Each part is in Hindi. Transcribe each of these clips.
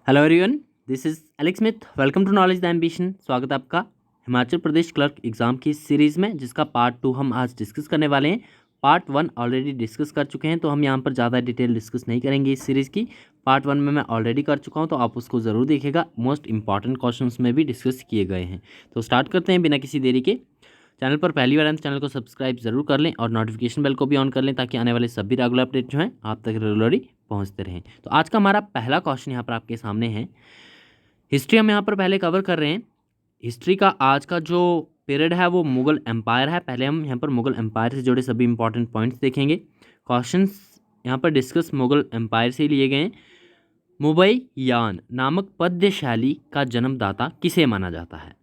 Hello everyone, this is Alex Smith. Welcome to knowledge the ambition. स्वागत है आपका हिमाचल प्रदेश क्लर्क एग्जाम की सीरीज़ में, जिसका पार्ट 2 हम आज डिस्कस करने वाले हैं। पार्ट 1 ऑलरेडी डिस्कस कर चुके हैं, तो हम यहाँ पर ज़्यादा डिटेल डिस्कस नहीं करेंगे इस सीरीज़ की। पार्ट 1 में मैं ऑलरेडी कर चुका हूँ, तो आप उसको ज़रूर देखिएगा। मोस्ट इंपॉर्टेंट क्वेश्चन में भी डिस्कस किए गए हैं। तो स्टार्ट करते हैं बिना किसी देरी के। चैनल पर पहली बार आए तो चैनल को सब्सक्राइब जरूर कर लें और नोटिफिकेशन बेल को भी ऑन कर लें, ताकि आने वाले सभी रेगुलर अपडेट जो हैं आप तक रेगुलरली पहुंचते रहें। तो आज का हमारा पहला क्वेश्चन यहाँ पर आपके सामने है। हिस्ट्री हम यहाँ पर पहले कवर कर रहे हैं। हिस्ट्री का आज का जो पीरियड है वो मुगल एम्पायर है। पहले हम यहाँ पर मुगल एम्पायर से जुड़े सभी इंपॉर्टेंट पॉइंट्स देखेंगे। क्वेश्चंस यहाँ पर डिस्कस मुगल एम्पायर से लिए गए हैं। मुबैयान नामक पद्य शैली का जन्मदाता किसे माना जाता है?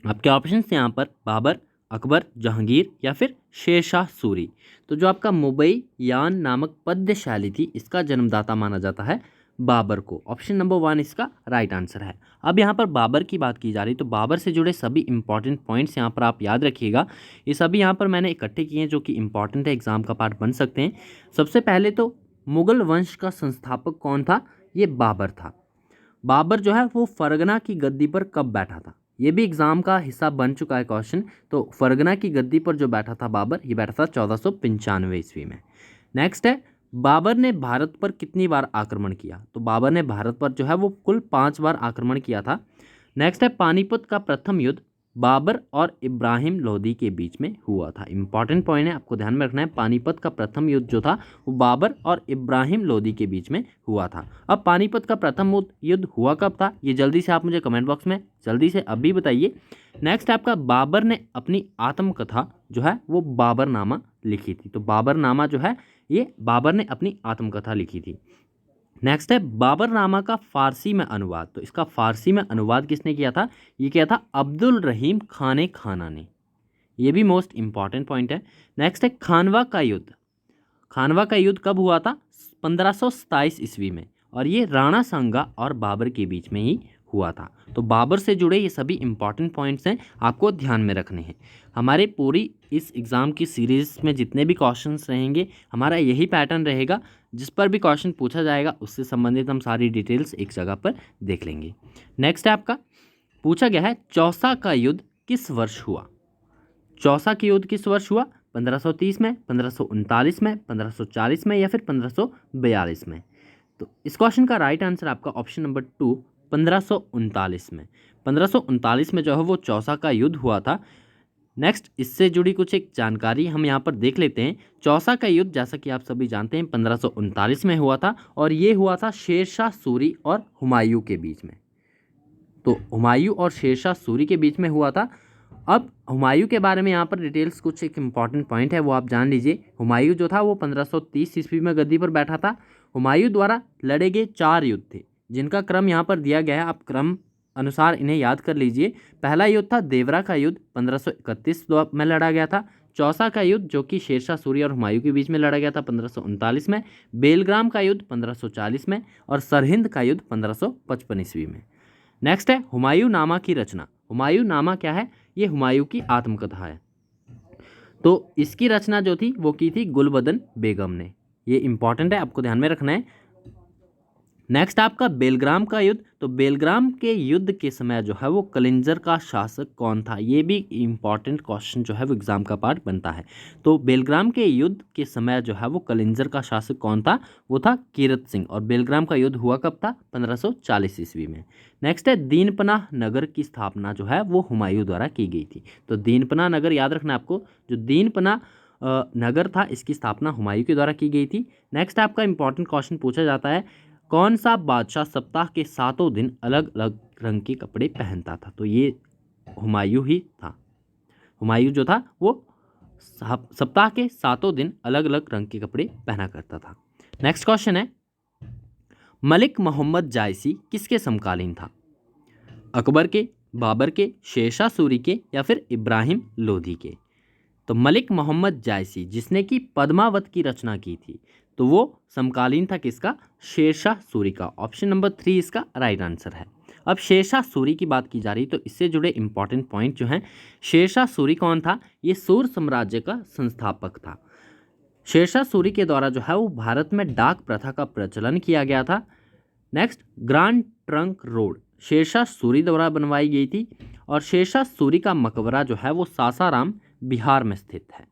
आपके ऑप्शन यहाँ पर बाबर, अकबर, जहांगीर या फिर शेरशाह सूरी। तो जो आपका मुबैयान नामक पद्य शैली थी, इसका जन्मदाता माना जाता है बाबर को। ऑप्शन नंबर 1 इसका राइट आंसर है। अब यहाँ पर बाबर की बात की जा रही, तो बाबर से जुड़े सभी इंपॉर्टेंट पॉइंट्स यहाँ पर आप याद रखिएगा। ये सभी यहाँ पर मैंने इकट्ठे किए हैं, जो कि इंपॉर्टेंट है, एग्जाम का पार्ट बन सकते हैं। सबसे पहले तो मुगल वंश का संस्थापक कौन था? ये बाबर था। बाबर जो है वो फरगना की गद्दी पर कब बैठा था? ये भी एग्जाम का हिस्सा बन चुका है क्वेश्चन। तो फरगना की गद्दी पर जो बैठा था बाबर, ये बैठा था 1495 ईस्वी में। नेक्स्ट है, बाबर ने भारत पर कितनी बार आक्रमण किया? तो बाबर ने भारत पर जो है वो कुल 5 बार आक्रमण किया था। नेक्स्ट है, पानीपत का प्रथम युद्ध बाबर और इब्राहिम लोदी के बीच में हुआ था। इंपॉर्टेंट पॉइंट है, आपको ध्यान में रखना है। पानीपत का प्रथम युद्ध जो था वो बाबर और इब्राहिम लोदी के बीच में हुआ था। अब पानीपत का प्रथम युद्ध हुआ कब था? ये जल्दी से आप मुझे कमेंट बॉक्स में जल्दी से अभी बताइए। नेक्स्ट आपका, बाबर ने अपनी आत्मकथा जो है वो बाबरनामा लिखी थी। तो बाबरनामा जो है ये बाबर ने अपनी आत्मकथा लिखी थी। नेक्स्ट है, बाबरनामा का फारसी में अनुवाद। तो इसका फारसी में अनुवाद किसने किया था? ये किया था अब्दुल रहीम खाने खाना ने। ये भी मोस्ट इंपॉर्टेंट पॉइंट है। नेक्स्ट है, खानवा का युद्ध। खानवा का युद्ध कब हुआ था? 1527 ईस्वी में, और ये राणा सांगा और बाबर के बीच में ही हुआ था। तो बाबर से जुड़े ये सभी इंपॉर्टेंट पॉइंट्स हैं, आपको ध्यान में रखने हैं। हमारे पूरी इस एग्ज़ाम की सीरीज़ में जितने भी क्वेश्चंस रहेंगे, हमारा यही पैटर्न रहेगा। जिस पर भी क्वेश्चन पूछा जाएगा उससे संबंधित हम सारी डिटेल्स एक जगह पर देख लेंगे। नेक्स्ट है आपका, पूछा गया है चौसा का युद्ध किस वर्ष हुआ? चौसा का युद्ध किस वर्ष हुआ? 1530 में, 1539 में, 1540 में या फिर 1542 में? तो इस क्वेश्चन का राइट आंसर आपका ऑप्शन नंबर 2, 1539 में। 1539 में जो है वो चौसा का युद्ध हुआ था। नेक्स्ट, इससे जुड़ी कुछ एक जानकारी हम यहाँ पर देख लेते हैं। चौसा का युद्ध, जैसा कि आप सभी जानते हैं, 1539 में हुआ था, और ये हुआ था शेरशाह सूरी और हुमायूं के बीच में। तो हुमायूं और शेरशाह सूरी के बीच में हुआ था। अब हुमायूं के बारे में यहाँ पर डिटेल्स कुछ एक इंपॉर्टेंट पॉइंट है, वो आप जान लीजिए। हुमायूं जो था वो 1530 ईस्वी में गद्दी पर बैठा था। हुमायूं द्वारा लड़े गए 4 युद्ध थे, जिनका क्रम यहाँ पर दिया गया है। आप क्रम अनुसार इन्हें याद कर लीजिए। पहला युद्ध था देवरा का युद्ध, 1531 में लड़ा गया था। चौसा का युद्ध जो कि शेरशाह सूरी और हुमायूं के बीच में लड़ा गया था 1539 में। बेलग्राम का युद्ध 1540 में, और सरहिंद का युद्ध 1555 ईस्वी में। नेक्स्ट है, हुमायूं नामा की रचना। हुमायूं नामा क्या है? ये हुमायूं की आत्मकथा है। तो इसकी रचना जो थी वो की थी गुलबदन बेगम ने। ये इंपॉर्टेंट है, आपको ध्यान में रखना है। नेक्स्ट आपका बेलग्राम का युद्ध। तो बेलग्राम के युद्ध के समय जो है वो कलिंजर का शासक कौन था? ये भी इंपॉर्टेंट क्वेश्चन जो है वो एग्जाम का पार्ट बनता है। तो बेलग्राम के युद्ध के समय जो है वो कलिंजर का शासक कौन था? वो था कीरत सिंह। और बेलग्राम का युद्ध हुआ कब था? 1540 ईस्वी में। नेक्स्ट है, दीनपनाह नगर की स्थापना जो है वो हुमायूं द्वारा की गई थी। तो दीनपनाह नगर याद रखना आपको, जो दीनपनाह नगर था, इसकी स्थापना हुमायूं के द्वारा की गई थी। नेक्स्ट आपका इंपॉर्टेंट क्वेश्चन पूछा जाता है, कौन सा बादशाह सप्ताह के 7 दिन अलग अलग रंग के कपड़े पहनता था? तो ये हुमायूं ही था। हुमायूं जो था वो सप्ताह के 7 दिन अलग अलग रंग के कपड़े पहना करता था। नेक्स्ट क्वेश्चन है, मलिक मोहम्मद जायसी किसके समकालीन था? अकबर के, बाबर के, शेरशाह सूरी के या फिर इब्राहिम लोधी के? तो मलिक मोहम्मद जायसी, जिसने कि पद्मावत की रचना की थी, तो वो समकालीन था किसका? शेरशाह सूरी का। ऑप्शन नंबर 3 इसका राइट आंसर है। अब शेरशाह सूरी की बात की जा रही, तो इससे जुड़े इंपॉर्टेंट पॉइंट जो हैं, शेरशाह सूरी कौन था? ये सूर साम्राज्य का संस्थापक था। शेरशाह सूरी के द्वारा जो है वो भारत में डाक प्रथा का प्रचलन किया गया था। Next, grand trunk road Shershah Suri द्वारा बनवाई गई थी और शेरशाह सूरी का मकबरा जो है वो सासाराम बिहार में स्थित है।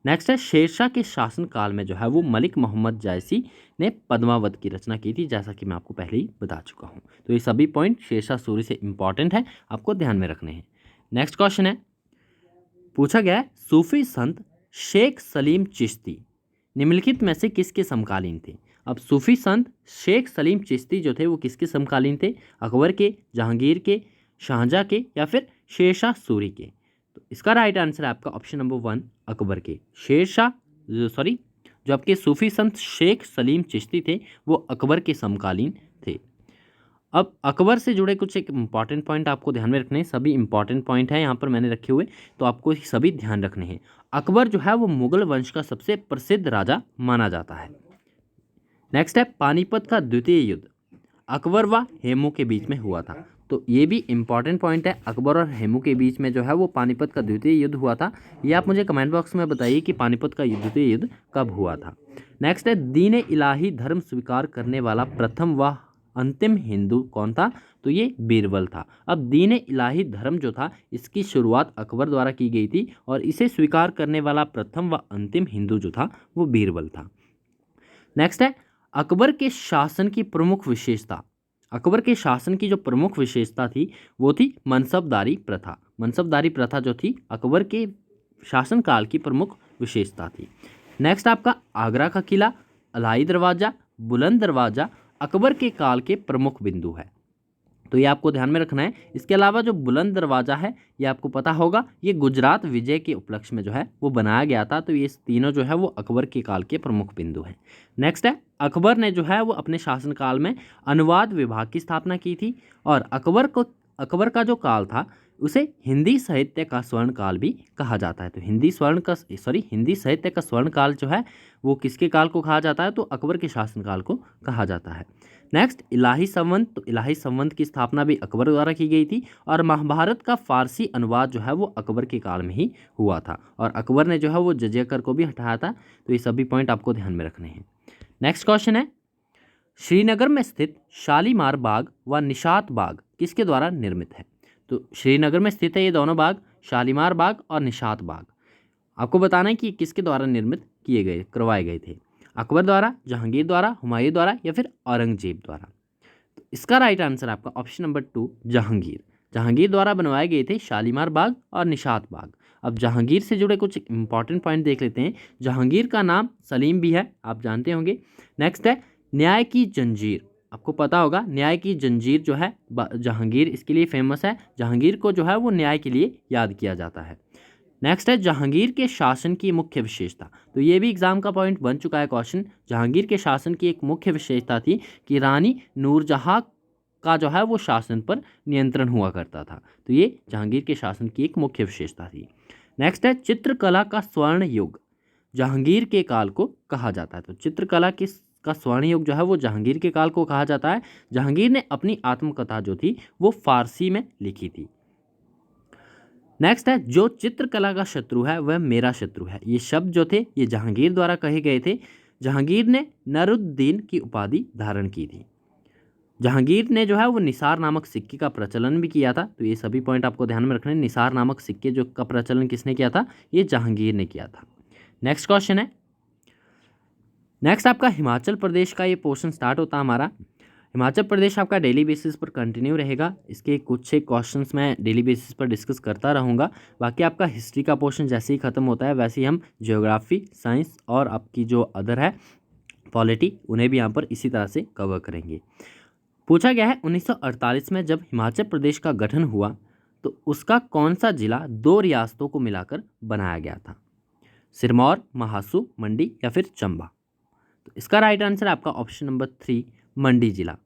नेक्स्ट है, शेरशाह के शासनकाल में जो है वो मलिक मोहम्मद जायसी ने पद्मावत की रचना की थी, जैसा कि मैं आपको पहले ही बता चुका हूँ। तो ये सभी पॉइंट शेरशाह सूरी से इंपॉर्टेंट है, आपको ध्यान में रखने हैं। नेक्स्ट क्वेश्चन है, पूछा गया है सूफी संत शेख सलीम चिश्ती निम्नलिखित में से किसके समकालीन थे। अब सूफी संत शेख सलीम चिश्ती जो थे वो किसके समकालीन थे, अकबर के, जहांगीर के, शाहजहाँ के या फिर शेरशाह सूरी के। तो इसका राइट आंसर है आपका ऑप्शन नंबर 1 अकबर के। जो आपके सूफी संत शेख सलीम चिश्ती थे वो अकबर के समकालीन थे। अब अकबर से जुड़े कुछ एक इंपॉर्टेंट पॉइंट आपको ध्यान में रखने हैं, सभी इंपॉर्टेंट पॉइंट हैं यहाँ पर मैंने रखे हुए, तो आपको सभी ध्यान रखने हैं। अकबर जो है वो मुगल वंश का सबसे प्रसिद्ध राजा माना जाता है। नेक्स्ट है, पानीपत का द्वितीय युद्ध अकबर व हेमू के बीच में हुआ था। तो ये भी इंपॉर्टेंट पॉइंट है, अकबर और हेमू के बीच में जो है वो पानीपत का द्वितीय युद्ध हुआ था। ये आप मुझे कमेंट बॉक्स में बताइए कि पानीपत का द्वितीय युद्ध कब हुआ था। नेक्स्ट है, दीन इलाही धर्म स्वीकार करने वाला प्रथम व अंतिम हिंदू कौन था। तो ये बीरबल था। अब दीन इलाही धर्म जो था इसकी शुरुआत अकबर द्वारा की गई थी और इसे स्वीकार करने वाला प्रथम व अंतिम हिंदू जो था वो बीरबल था। नेक्स्ट है, अकबर के शासन की प्रमुख विशेषता। अकबर के शासन की जो प्रमुख विशेषता थी वो थी मनसबदारी प्रथा। मनसबदारी प्रथा जो थी अकबर के शासनकाल की प्रमुख विशेषता थी। नेक्स्ट आपका आगरा का किला, अलाई दरवाज़ा, बुलंद दरवाज़ा अकबर के काल के प्रमुख बिंदु है, तो ये आपको ध्यान में रखना है। इसके अलावा जो बुलंद दरवाज़ा है ये आपको पता होगा, ये गुजरात विजय के उपलक्ष्य में जो है वो बनाया गया था। तो ये तीनों जो है वो अकबर के काल के प्रमुख बिंदु हैं। नेक्स्ट है, अकबर ने जो है वो अपने शासनकाल में अनुवाद विभाग की स्थापना की थी और अकबर का जो काल था उसे हिंदी साहित्य का स्वर्ण काल भी कहा जाता है। तो हिंदी साहित्य का स्वर्ण काल जो है वो किसके काल को कहा जाता है, तो अकबर के शासनकाल को कहा जाता है। नेक्स्ट, इलाही संवत। तो इलाही संवत की स्थापना भी अकबर द्वारा की गई थी और महाभारत का फारसी अनुवाद जो है वो अकबर के काल में ही हुआ था और अकबर ने जो है वो जजिया कर को भी हटाया था। तो ये सभी पॉइंट आपको ध्यान में रखने हैं। नेक्स्ट क्वेश्चन है, श्रीनगर में स्थित शालीमार बाग व निशात बाग किसके द्वारा निर्मित है। तो श्रीनगर में स्थित है ये दोनों बाग, शालीमार बाग और निशात बाग। आपको बताना है कि किसके द्वारा निर्मित करवाए गए थे, अकबर द्वारा, जहांगीर द्वारा, हुमायूं द्वारा या फिर औरंगजेब द्वारा। तो इसका राइट आंसर आपका ऑप्शन नंबर 2 जहांगीर द्वारा बनवाए गए थे शालीमार बाग और निशात बाग। अब जहांगीर से जुड़े कुछ इंपॉर्टेंट पॉइंट देख लेते हैं। जहांगीर का नाम सलीम भी है, आप जानते होंगे। नेक्स्ट है, न्याय की जंजीर, आपको पता होगा न्याय की जंजीर जो है जहांगीर इसके लिए फेमस है। जहांगीर को जो है वो न्याय के लिए याद किया जाता है। नेक्स्ट है, जहांगीर के शासन की मुख्य विशेषता। तो ये भी एग्जाम का पॉइंट बन चुका है क्वेश्चन। जहांगीर के शासन की एक मुख्य विशेषता थी कि रानी नूरजहां का जो है वो शासन पर नियंत्रण हुआ करता था। तो ये जहांगीर के शासन की एक मुख्य विशेषता थी। नेक्स्ट है, चित्रकला का स्वर्ण युग जहांगीर के काल को कहा जाता है। तो चित्रकला का स्वर्ण युग जो है वो जहांगीर के काल को कहा जाता है। जहांगीर ने अपनी आत्मकथा जो थी वो फारसी में लिखी थी। नेक्स्ट है, जो चित्रकला का शत्रु है वह मेरा शत्रु है। ये शब्द जो थे ये जहांगीर द्वारा कहे गए थे। जहांगीर ने नरुद्दीन की उपाधि धारण की थी। जहांगीर ने जो है वो निसार नामक सिक्के का प्रचलन भी किया था। तो ये सभी पॉइंट आपको ध्यान में रखने हैं। निसार नामक सिक्के जो का प्रचलन किसने किया था, ये जहांगीर ने किया था। नेक्स्ट क्वेश्चन है, नेक्स्ट आपका हिमाचल प्रदेश का ये पोर्शन स्टार्ट होता है हमारा। हिमाचल प्रदेश आपका डेली बेसिस पर कंटिन्यू रहेगा। इसके कुछ एक क्वेश्चंस मैं डेली बेसिस पर डिस्कस करता रहूँगा। बाकी आपका हिस्ट्री का पोर्शन जैसे ही ख़त्म होता है वैसे ही हम ज्योग्राफी, साइंस और आपकी जो अदर है पॉलिटी उन्हें भी यहाँ पर इसी तरह से कवर करेंगे। पूछा गया है 1948 में जब हिमाचल प्रदेश का गठन हुआ तो उसका कौन सा जिला 2 रियासतों को मिलाकर बनाया गया था, सिरमौर, महासू, मंडी या फिर चंबा। तो इसका राइट आंसर आपका ऑप्शन नंबर 3 मंडी जिला।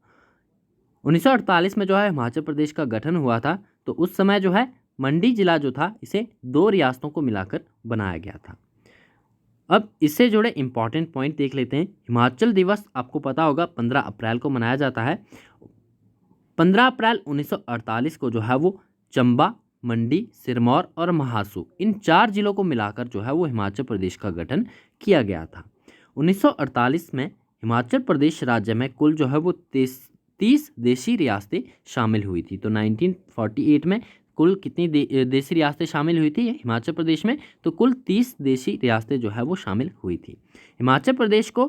1948 में जो है हिमाचल प्रदेश का गठन हुआ था तो उस समय जो है मंडी जिला जो था इसे 2 रियासतों को मिलाकर बनाया गया था। अब इससे जुड़े इंपॉर्टेंट पॉइंट देख लेते हैं। हिमाचल दिवस आपको पता होगा 15 अप्रैल को मनाया जाता है। 15 अप्रैल 1948 को जो है वो चंबा, मंडी, सिरमौर और महासू इन 4 जिलों को मिलाकर जो है वो हिमाचल प्रदेश का गठन किया गया था। 1948 में हिमाचल प्रदेश राज्य में कुल जो है वो 30 देशी रियासतें शामिल हुई थी। तो 1948 में कुल कितनी देशी रियासतें शामिल हुई थी हिमाचल प्रदेश में? तो कुल 30 देशी रियासतें जो है वो शामिल हुई थी। हिमाचल प्रदेश को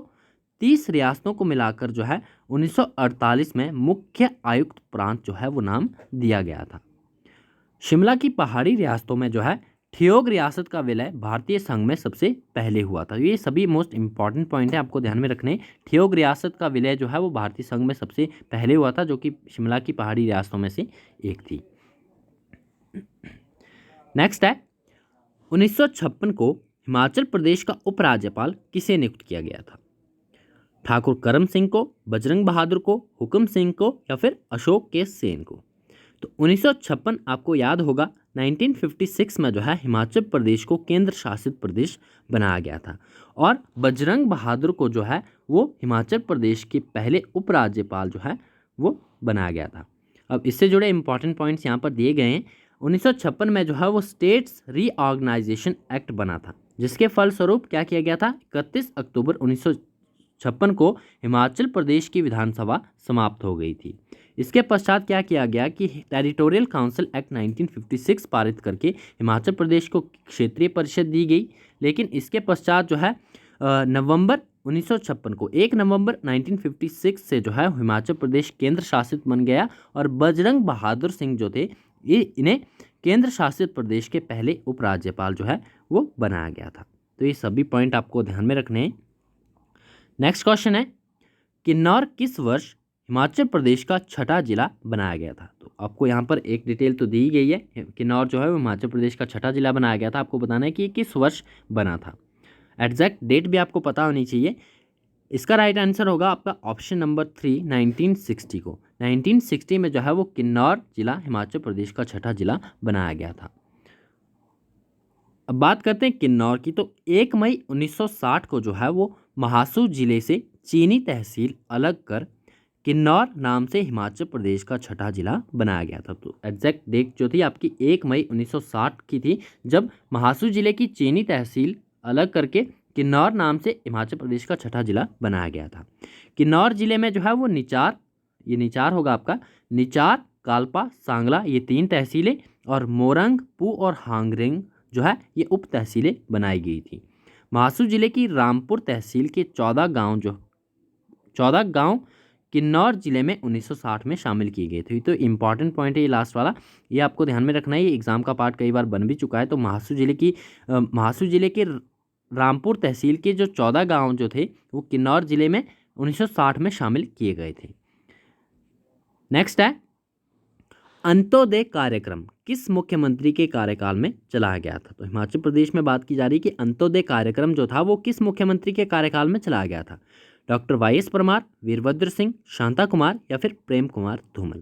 30 रियासतों को मिलाकर जो है 1948 में मुख्य आयुक्त प्रांत जो है वो नाम दिया गया था। शिमला की पहाड़ी रियासतों में जो है ठियोग रियासत का विलय भारतीय संघ में सबसे पहले हुआ था। ये सभी मोस्ट इंपॉर्टेंट पॉइंट है, आपको ध्यान में रखने। ठियोग रियासत का विलय जो है वो भारतीय संघ में सबसे पहले हुआ था, जो कि शिमला की पहाड़ी रियासतों में से एक थी। नेक्स्ट है 1956 को हिमाचल प्रदेश का उपराज्यपाल किसे नियुक्त किया गया था? ठाकुर करम सिंह को, बजरंग बहादुर को, हुकम सिंह को या फिर अशोक के सेन को? तो 1956 आपको याद होगा 1956 में जो है हिमाचल प्रदेश को केंद्र शासित प्रदेश बनाया गया था और बजरंग बहादुर को जो है वो हिमाचल प्रदेश के पहले उपराज्यपाल जो है वो बनाया गया था। अब इससे जुड़े इंपॉर्टेंट पॉइंट्स यहाँ पर दिए गए हैं। 1956 में जो है वो स्टेट्स रीऑर्गेनाइजेशन एक्ट बना था, जिसके फलस्वरूप क्या किया गया था? 31 अक्टूबर 1956 को हिमाचल प्रदेश की विधानसभा समाप्त हो गई थी। इसके पश्चात क्या किया गया कि टेरिटोरियल काउंसिल एक्ट 1956 पारित करके हिमाचल प्रदेश को क्षेत्रीय परिषद दी गई। लेकिन इसके पश्चात जो है नवंबर 1956 को 1 नवंबर 1956 से जो है हिमाचल प्रदेश केंद्र शासित बन गया और बजरंग बहादुर सिंह जो थे इन्हें केंद्र शासित प्रदेश के पहले उपराज्यपाल जो है वो बनाया गया था। तो ये सभी पॉइंट आपको ध्यान में रखने हैं। नेक्स्ट क्वेश्चन है किन्नौर किस वर्ष हिमाचल प्रदेश का छठा जिला बनाया गया था? तो आपको यहाँ पर एक डिटेल तो दी गई है, किन्नौर जो है वो हिमाचल प्रदेश का छठा जिला बनाया गया था। आपको बताना है कि ये किस वर्ष बना था। एग्जैक्ट डेट भी आपको पता होनी चाहिए। इसका राइट आंसर होगा आपका ऑप्शन नंबर 3 1960 को। 1960 में जो है वो किन्नौर जिला हिमाचल प्रदेश का छठा जिला बनाया गया था। अब बात करते हैं किन्नौर की। तो 1 मई 1960 को जो है वो महासू जिले से चीनी तहसील अलग कर किन्नौर नाम से हिमाचल प्रदेश का छठा जिला बनाया गया था। तो एग्जैक्ट डेट जो थी आपकी 1 मई 1960 की थी, जब महासू जिले की चीनी तहसील अलग करके किन्नौर नाम से हिमाचल प्रदेश का छठा जिला बनाया गया था। किन्नौर जिले में जो है वो निचार, ये निचार होगा आपका, निचार, कालपा, सांगला ये 3 तहसीलें और मोरंग, पू और हांगरिंग जो है ये उप तहसीलें बनाई गई थी। महासू जिले की रामपुर तहसील के 14 गांव किन्नौर जिले में 1960 में शामिल किए गए थे। तो इंपॉर्टेंट पॉइंट है ये लास्ट वाला, ये आपको ध्यान में रखना है। ये एग्जाम का पार्ट कई बार बन भी चुका है। तो महासू जिले के रामपुर तहसील के जो 14 गांव जो थे वो किन्नौर जिले में 1960 में शामिल किए गए थे। नेक्स्ट है अंत्योदय कार्यक्रम किस मुख्यमंत्री के कार्यकाल में चलाया गया था? तो हिमाचल प्रदेश में बात की जा रही है कि अंत्योदय कार्यक्रम जो था वो किस मुख्यमंत्री के कार्यकाल में चलाया गया था? डॉक्टर वाई.एस. परमार, वीरभद्र सिंह, शांता कुमार या फिर प्रेम कुमार धूमल?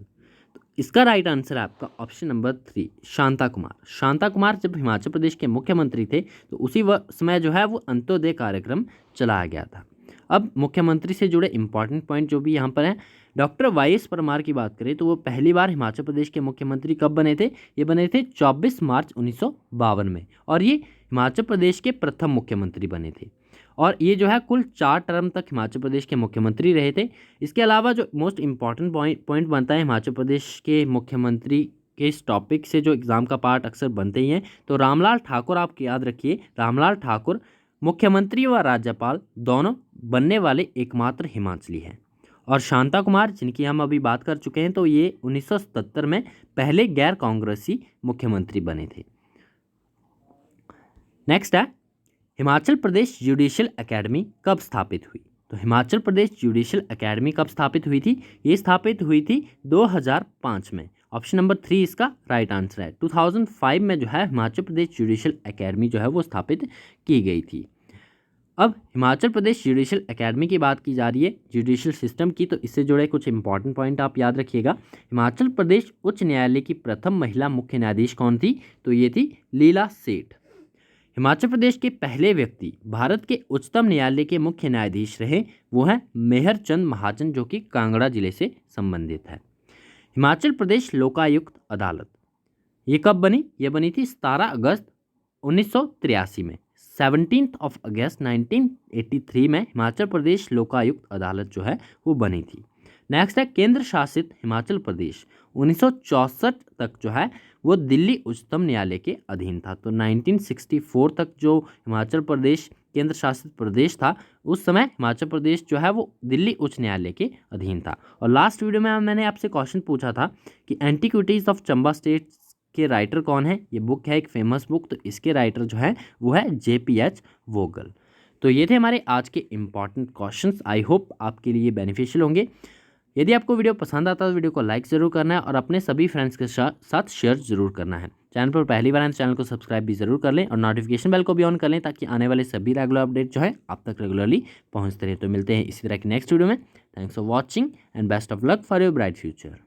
तो इसका राइट आंसर है आपका ऑप्शन नंबर 3 शांता कुमार। शांता कुमार जब हिमाचल प्रदेश के मुख्यमंत्री थे तो उसी समय जो है वो अंत्योदय कार्यक्रम चलाया गया था। अब मुख्यमंत्री से जुड़े इंपॉर्टेंट पॉइंट जो भी यहाँ पर हैं, डॉक्टर वाई.एस. परमार की बात करें तो वो पहली बार हिमाचल प्रदेश के मुख्यमंत्री कब बने थे? ये बने थे 24 मार्च 1952 में और ये हिमाचल प्रदेश के प्रथम मुख्यमंत्री बने थे। और ये जो है कुल 4 टर्म तक हिमाचल प्रदेश के मुख्यमंत्री रहे थे। इसके अलावा जो मोस्ट इंपॉर्टेंट पॉइंट बनता है हिमाचल प्रदेश के मुख्यमंत्री के इस टॉपिक से, जो एग्ज़ाम का पार्ट अक्सर बनते ही हैं, तो रामलाल ठाकुर आप याद रखिए, रामलाल ठाकुर मुख्यमंत्री व राज्यपाल दोनों बनने वाले एकमात्र हिमाचली हैं। और शांता कुमार जिनकी हम अभी बात कर चुके हैं, तो ये 1977 में पहले गैर कांग्रेसी मुख्यमंत्री बने थे। नेक्स्ट है हिमाचल प्रदेश जुडिशियल एकेडमी कब स्थापित हुई? तो हिमाचल प्रदेश जुडिशियल एकेडमी कब स्थापित हुई थी? ये स्थापित हुई थी 2005 में। ऑप्शन नंबर 3 इसका राइट आंसर है। 2005 में जो है हिमाचल प्रदेश जुडिशियल एकेडमी जो है वो स्थापित की गई थी। अब हिमाचल प्रदेश जुडिशियल एकेडमी की बात की जा रही है, जुडिशियल सिस्टम की, तो इससे जुड़े कुछ इंपॉर्टेंट पॉइंट आप याद रखिएगा। हिमाचल प्रदेश उच्च न्यायालय की प्रथम महिला मुख्य न्यायाधीश कौन थी? तो ये थी लीला सेठ। हिमाचल प्रदेश के पहले व्यक्ति भारत के उच्चतम न्यायालय के मुख्य न्यायाधीश रहे, वो हैं मेहर चंद महाजन, जो कि कांगड़ा जिले से संबंधित है। हिमाचल प्रदेश लोकायुक्त अदालत ये कब बनी? ये बनी थी 17 अगस्त 1983 में। 17 अगस्त 1983 में हिमाचल प्रदेश लोकायुक्त अदालत जो है वो बनी थी। नेक्स्ट है केंद्र शासित हिमाचल प्रदेश 1964 तक जो है वो दिल्ली उच्चतम न्यायालय के अधीन था। तो 1964 तक जो हिमाचल प्रदेश केंद्र शासित प्रदेश था उस समय हिमाचल प्रदेश जो है वो दिल्ली उच्च न्यायालय के अधीन था। और लास्ट वीडियो में मैंने आपसे क्वेश्चन पूछा था कि एंटीक्विटीज ऑफ चंबा स्टेट के राइटर कौन है। ये बुक है एक फेमस बुक, तो इसके राइटर जो है वो है JPH वोगल। तो ये थे हमारे आज के इंपॉर्टेंट क्वेश्चंस। आई होप आपके लिए बेनिफिशियल होंगे। यदि आपको वीडियो पसंद आता है तो वीडियो को लाइक ज़रूर करना है और अपने सभी फ्रेंड्स के साथ शेयर ज़रूर करना है। चैनल पर पहली बार आए तो चैनल को सब्सक्राइब भी ज़रूर कर लें और नोटिफिकेशन बेल को भी ऑन कर लें ताकि आने वाले सभी रेगुलर अपडेट जो है आप तक रेगुलरली पहुंचते रहे। तो मिलते हैं इसी तरह की नेक्स्ट वीडियो में। Thanks for watching and best of luck for your bright future.